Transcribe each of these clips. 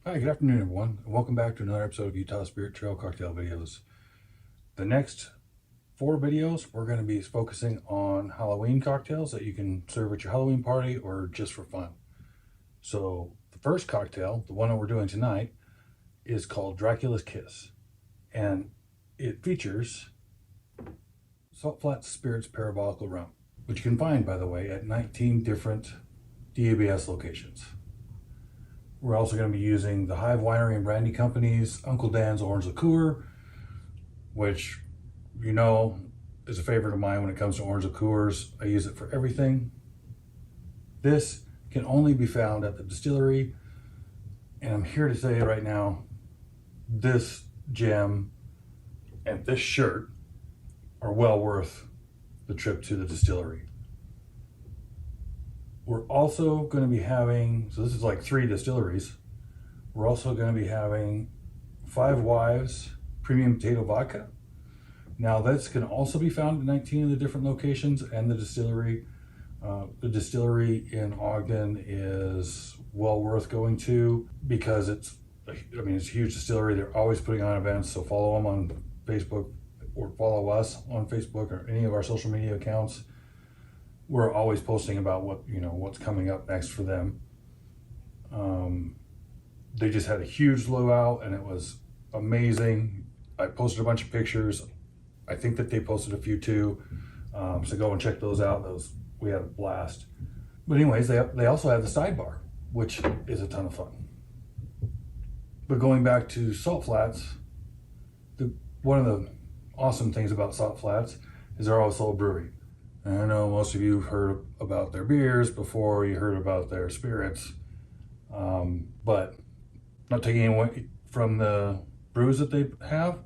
Hi, good afternoon, everyone, and welcome back to another episode of Utah Spirit Trail cocktail videos. The next 4 videos, we're going to be focusing on Halloween cocktails that you can serve at your Halloween party or just for fun. So the first cocktail, the one that we're doing tonight, is called Dracula's Kiss, and it features Salt Flats Spirits Parabolical Rum, which you can find, by the way, at 19 different DABS locations. We're also going to be using the Hive Winery and Brandy Company's Uncle Dan's Orange Liqueur, which you know is a favorite of mine when it comes to orange liqueurs. I use it for everything. This can only be found at the distillery, and I'm here to say right now, this gem and this shirt are well worth the trip to the distillery. We're also going to be having, so this is like 3 distilleries. We're also going to be having Five Wives Premium Potato Vodka. Now that's going to also be found in 19 of the different locations and the distillery. The distillery in Ogden is well worth going to because it's a huge distillery. They're always putting on events, so follow them on Facebook or follow us on Facebook or any of our social media accounts. We're always posting about what's coming up next for them. They just had a huge luau and it was amazing. I posted a bunch of pictures. I think that they posted a few too. So go and check those out. We had a blast. But anyways, they also have the sidebar, which is a ton of fun. But going back to Salt Flats, one of the awesome things about Salt Flats is they're also a brewery. And I know most of you have heard about their beers before you heard about their spirits, but not taking away from the brews that they have,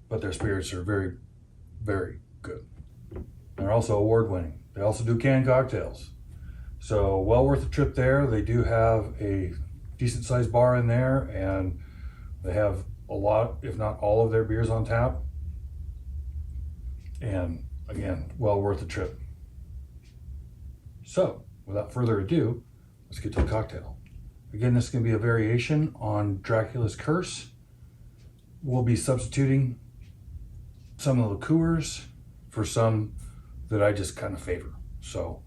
but their spirits are very, very good. They're also award-winning. They also do canned cocktails. So well worth the trip there. They do have a decent-sized bar in there, and they have a lot, if not all of their beers on tap. And again, well worth the trip. So, without further ado, let's get to the cocktail. Again, this is going to be a variation on Dracula's Curse. We'll be substituting some of the liqueurs for some that I just kind of favor. So,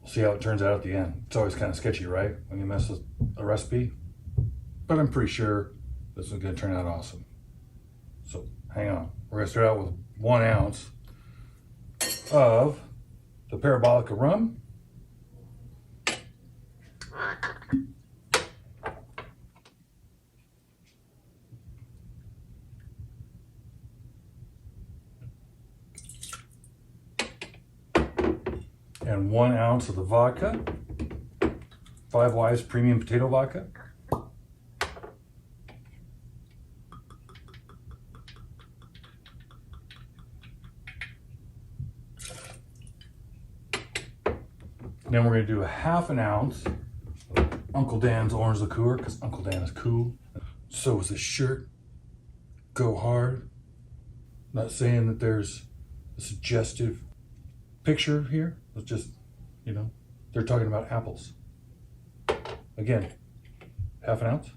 we'll see how it turns out at the end. It's always kind of sketchy, right? When you mess with a recipe. But I'm pretty sure this is going to turn out awesome. So, hang on. We're going to start out with 1 ounce of the Parabolica rum, and 1 ounce of the vodka, Five Wives Premium Potato Vodka. Then we're going to do a 1/2 ounce of Uncle Dan's Orange Liqueur, because Uncle Dan is cool. So is this shirt. Go hard. Not saying that there's a suggestive picture here. It's just, they're talking about apples. Again, 1/2 ounce.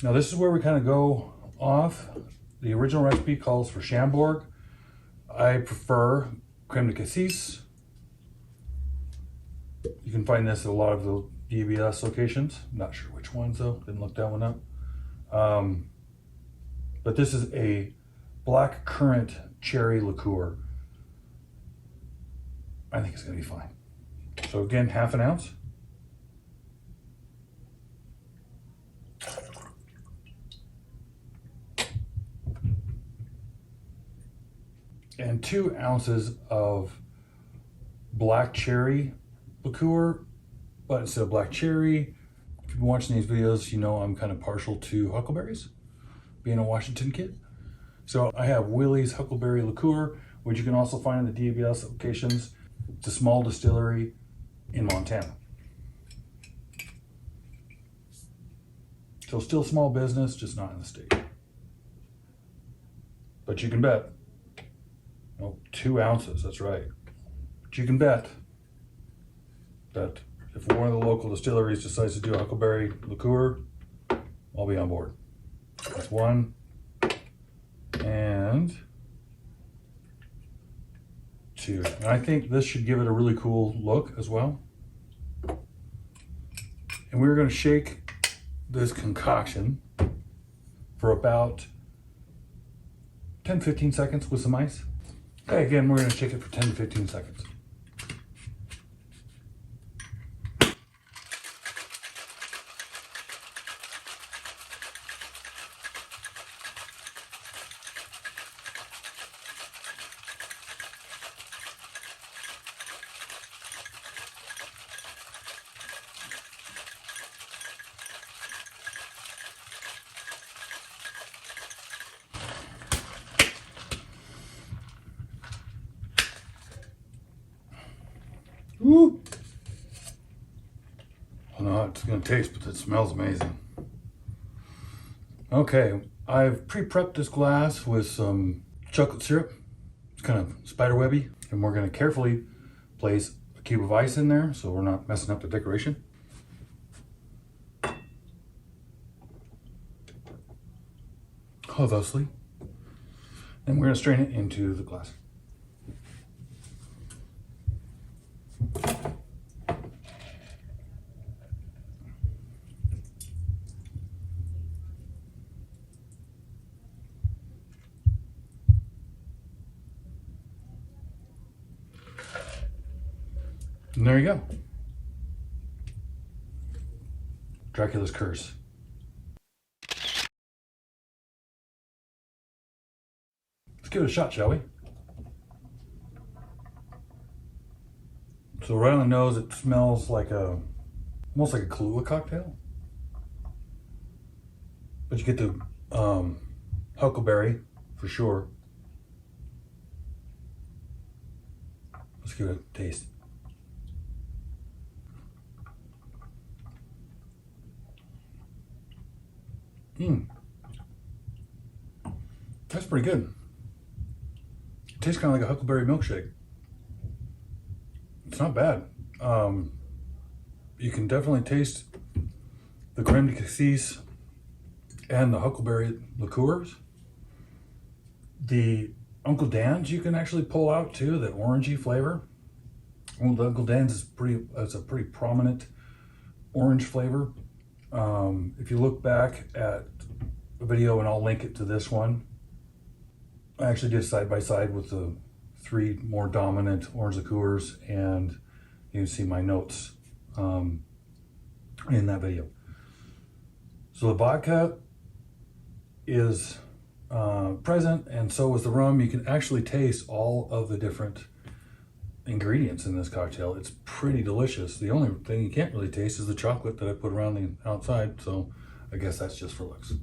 Now this is where we kind of go off. The original recipe calls for Chambord. I prefer creme de cassis. You can find this at a lot of the DBS locations. I'm not sure which ones though, didn't look that one up. But this is a black currant cherry liqueur. I think it's gonna be fine. So again, 1/2 ounce. And 2 ounces of black cherry liqueur, but instead of black cherry, if you've been watching these videos, you know I'm kind of partial to huckleberries, being a Washington kid. So I have Willie's Huckleberry Liqueur, which you can also find in the DBS locations. It's a small distillery in Montana. So still small business, just not in the state. But you can bet Oh, 2 ounces, that's right. But you can bet that if one of the local distilleries decides to do a huckleberry liqueur, I'll be on board. That's 1 and 2. And I think this should give it a really cool look as well. And we're going to shake this concoction for about 10-15 seconds with some ice. Okay, again, we're going to shake it for 10-15 seconds. Woo! I don't know how it's going to taste, but it smells amazing. Okay, I've pre-prepped this glass with some chocolate syrup. It's kind of spiderwebby, and we're going to carefully place a cube of ice in there so we're not messing up the decoration. Thusly. And we're going to strain it into the glass. And there you go. Dracula's Curse. Let's give it a shot, shall we? So right on the nose, it smells like almost like a Kahlua cocktail. But you get the huckleberry for sure. Let's give it a taste. That's pretty good. It tastes kind of like a huckleberry milkshake. It's not bad. You can definitely taste the creme de cassis and the huckleberry liqueurs. The Uncle Dan's you can actually pull out too, that orangey flavor. Well, the Uncle Dan's is a pretty prominent orange flavor. If you look back at a video, and I'll link it to this one, I actually did side by side with the 3 more dominant orange liqueurs, and you can see my notes in that video. So the vodka is present, and so is the rum. You can actually taste all of the different ingredients in this cocktail. It's pretty delicious. The only thing you can't really taste is the chocolate that I put around the outside, so I guess that's just for looks.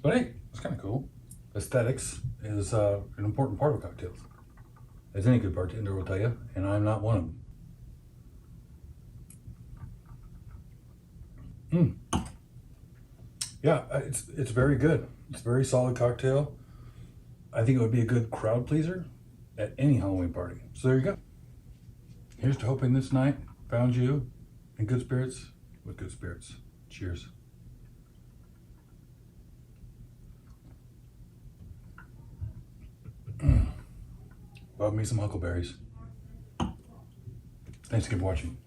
But hey, it's kind of cool. Aesthetics is an important part of cocktails, as any good bartender will tell you, and I'm not one of them. Yeah, it's very good. It's a very solid cocktail. I think it would be a good crowd pleaser at any Halloween party. So there you go. Here's to hoping this night found you in good spirits with good spirits. Cheers. Love me some huckleberries. Thanks again for watching.